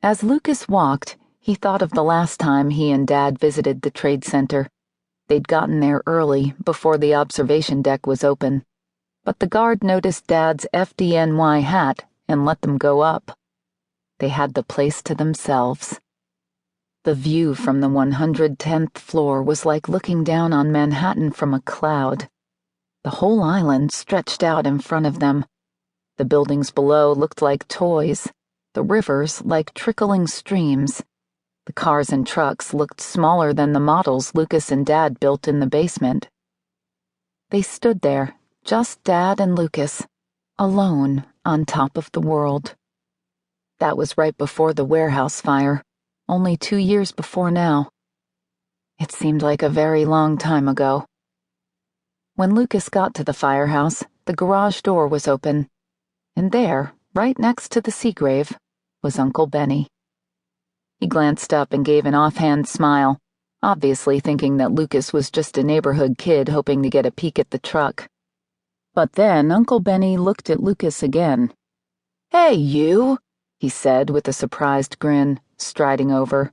As Lucas walked, he thought of the last time he and Dad visited the trade center. They'd gotten there early, before the observation deck was open. But the guard noticed Dad's FDNY hat and let them go up. They had the place to themselves. The view from the 110th floor was like looking down on Manhattan from a cloud. The whole island stretched out in front of them. The buildings below looked like toys, the rivers like trickling streams. The cars and trucks looked smaller than the models Lucas and Dad built in the basement. They stood there, just Dad and Lucas, alone on top of the world. That was right before the warehouse fire, only 2 years before now. It seemed like a very long time ago. When Lucas got to the firehouse, the garage door was open, and there, right next to the Seagrave, was Uncle Benny. He glanced up and gave an offhand smile, obviously thinking that Lucas was just a neighborhood kid hoping to get a peek at the truck. But then Uncle Benny looked at Lucas again. "Hey, you!" he said with a surprised grin, striding over.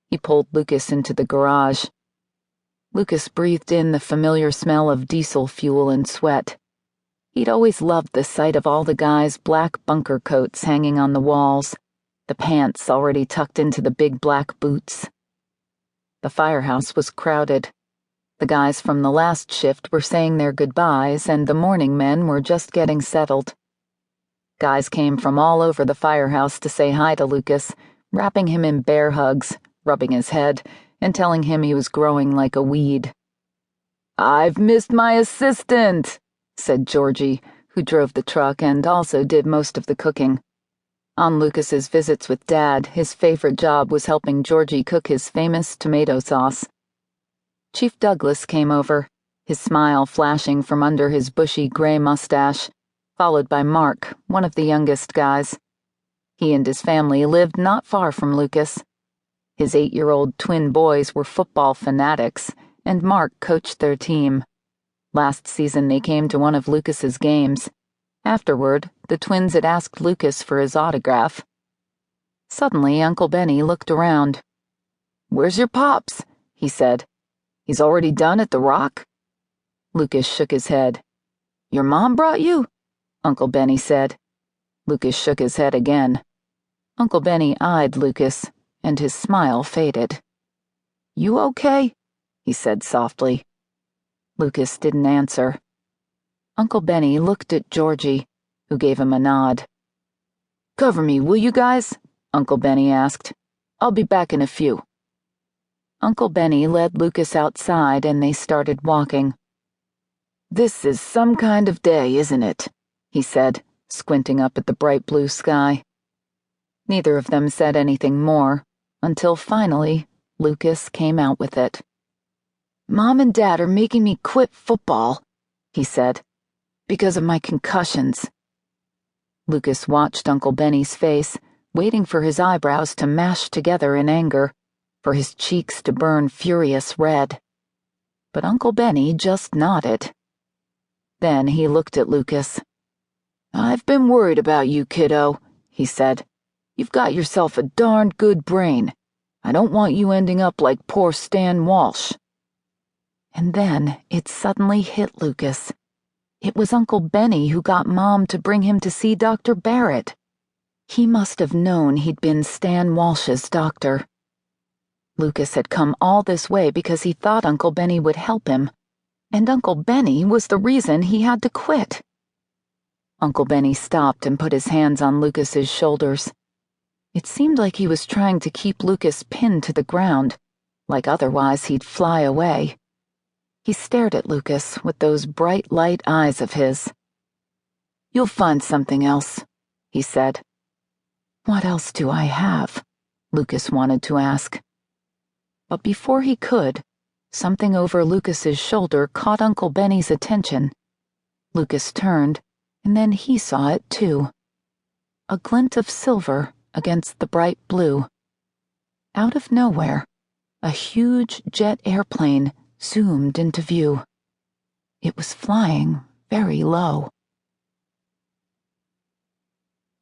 He pulled Lucas into the garage. Lucas breathed in the familiar smell of diesel fuel and sweat. He'd always loved the sight of all the guys' black bunker coats hanging on the walls, the pants already tucked into the big black boots. The firehouse was crowded. The guys from the last shift were saying their goodbyes, and the morning men were just getting settled. Guys came from all over the firehouse to say hi to Lucas, wrapping him in bear hugs, rubbing his head, and telling him he was growing like a weed. "I've missed my assistant," said Georgie, who drove the truck and also did most of the cooking. On Lucas's visits with Dad, his favorite job was helping Georgie cook his famous tomato sauce. Chief Douglas came over, his smile flashing from under his bushy gray mustache, followed by Mark, one of the youngest guys. He and his family lived not far from Lucas. His 8-year-old twin boys were football fanatics, and Mark coached their team. Last season they came to one of Lucas's games. Afterward, the twins had asked Lucas for his autograph. Suddenly, Uncle Benny looked around. "Where's your pops?" he said. "He's already done at the Rock?" Lucas shook his head. "Your mom brought you?" Uncle Benny said. Lucas shook his head again. Uncle Benny eyed Lucas, and his smile faded. "You okay?" he said softly. Lucas didn't answer. Uncle Benny looked at Georgie, who gave him a nod. "Cover me, will you guys?" Uncle Benny asked. "I'll be back in a few." Uncle Benny led Lucas outside and they started walking. "This is some kind of day, isn't it?" he said, squinting up at the bright blue sky. Neither of them said anything more, until finally Lucas came out with it. "Mom and Dad are making me quit football," he said, "because of my concussions." Lucas watched Uncle Benny's face, waiting for his eyebrows to mash together in anger, for his cheeks to burn furious red. But Uncle Benny just nodded. Then he looked at Lucas. "I've been worried about you, kiddo," he said. "You've got yourself a darned good brain. I don't want you ending up like poor Stan Walsh." And then it suddenly hit Lucas. It was Uncle Benny who got Mom to bring him to see Dr. Barrett. He must have known he'd been Stan Walsh's doctor. Lucas had come all this way because he thought Uncle Benny would help him, and Uncle Benny was the reason he had to quit. Uncle Benny stopped and put his hands on Lucas's shoulders. It seemed like he was trying to keep Lucas pinned to the ground, like otherwise he'd fly away. He stared at Lucas with those bright light eyes of his. "You'll find something else," he said. "What else do I have?" Lucas wanted to ask. But before he could, something over Lucas's shoulder caught Uncle Benny's attention. Lucas turned, and then he saw it too. A glint of silver against the bright blue. Out of nowhere, a huge jet airplane zoomed into view. It was flying very low.